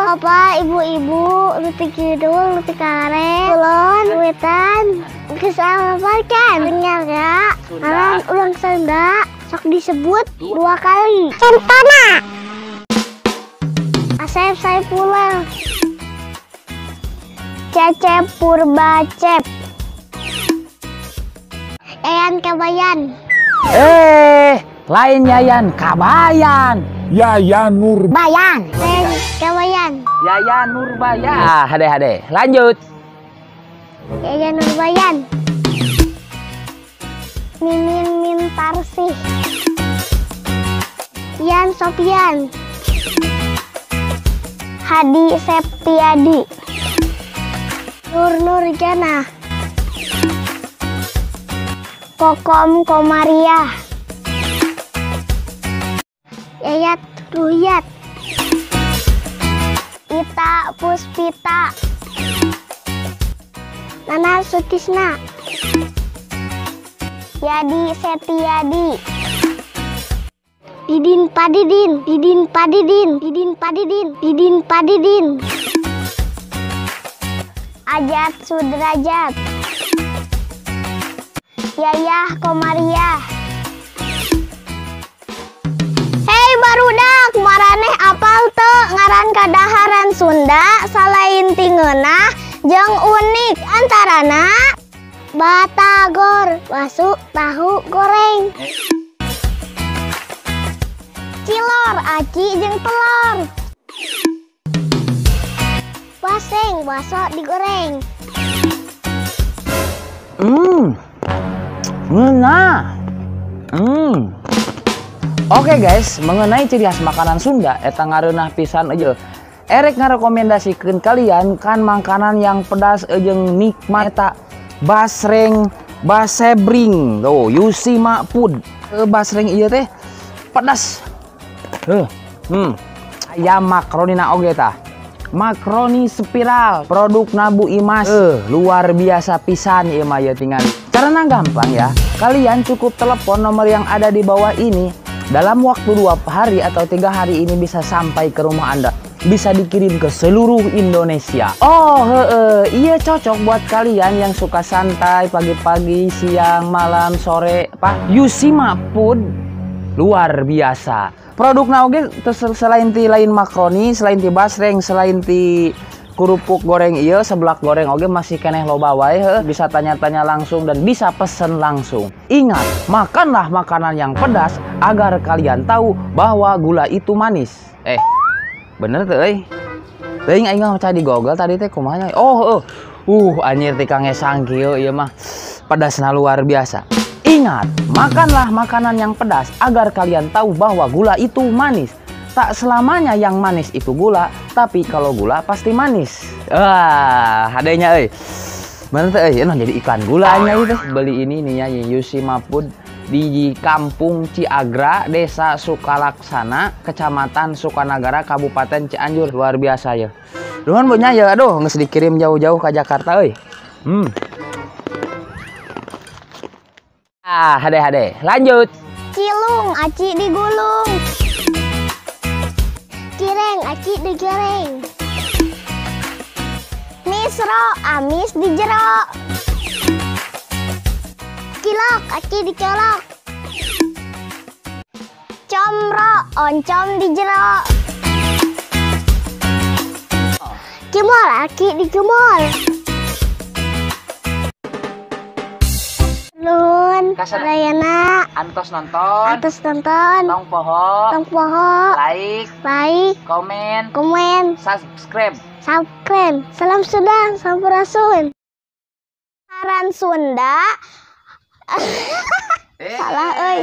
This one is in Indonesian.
Bapak, ibu-ibu, luti kidul, luti kare, kulon, wetan, kesampaikan. Ternyata alam ulang Sunda sok disebut 2 kali. Contohnya Asep Saifullah, Cecep Purbacep, Yayan Kabayan. Lain Yayan Kabayan. Yayan Nurbayan. Yayan Kabayan. Yayan Nurbayan. Hade. Lanjut. Yayan Nurbayan. Mimin Mintarsih. Yan Sofian. Hadi Septiadi. Nur Nurjana. Kokom Komariah. Yayat Ruyat. Ita Puspita. Nana Sutisna. Yadi Setiadi. Didin Padidin. Didin Padidin. Didin Padidin. Didin Padidin. Ajat Sudrajat. Yayah Komariah. Hei barudak, maraneh apal teu ngaran kadaharan Sunda salain tingeunah jeung unik antarana batagor, masuk tahu goreng, cilor, aci jeung telur, baseng, baso digoreng. Oke guys, mengenai ciri khas makanan Sunda eta ngareunah pisan aja. Erek ngarekomendasikeun kalian kan makanan yang pedas jeung nikmat eta basreng basebring. Tuh, Yusi Mapud. Basreng ieu teh pedas. Ayam makronina oge tah. Makroni spiral, produk Nabu Imas. Luar biasa pisan ieu mah ya tinggal. Carana gampang ya. Kalian cukup telepon nomor yang ada di bawah ini. Dalam waktu 2 hari atau 3 hari ini bisa sampai ke rumah Anda. Bisa dikirim ke seluruh Indonesia. Iya cocok buat kalian yang suka santai pagi-pagi, siang, malam, sore. Yusi Mapud luar biasa. Produk naoge selain ti lain makroni, selain ti basreng, selain ti kerupuk goreng iya, seblak goreng oge masih keneh loba wae. Bisa tanya-tanya langsung dan bisa pesen langsung. Ingat, makanlah makanan yang pedas agar kalian tahu bahwa gula itu manis. Bener tuh teuing aing maca di Google tadi teh kumaha. Anjir ti Kang Esang kieu ieu mah pedasna luar biasa. Ingat, makanlah makanan yang pedas agar kalian tahu bahwa gula itu manis. Tak selamanya yang manis itu gula, tapi kalau gula pasti manis. Hadenya bener tuh jadi iklan gulanya itu. Beli ini nih ya Yusi Mapud di Kampung Ciagra, Desa Sukalaksana, Kecamatan Sukanagara, Kabupaten Cianjur. Luar biasa ya. Nuhun punya ya, aduh geus dikirim jauh-jauh ke Jakarta euy. Hade. Lanjut. Cilung, aci digulung. Cireng, aci digoreng. Misro, amis dijerok. Cilok, aci dicolok. Comro, oncom dijerok. Cimol, aci dicumol. Nuhun, Rayana. Antos nonton. Tong poho. Like. Komen. Subscribe. Salam Sunda, Sampurasun. Saran Sunda. Salah euy.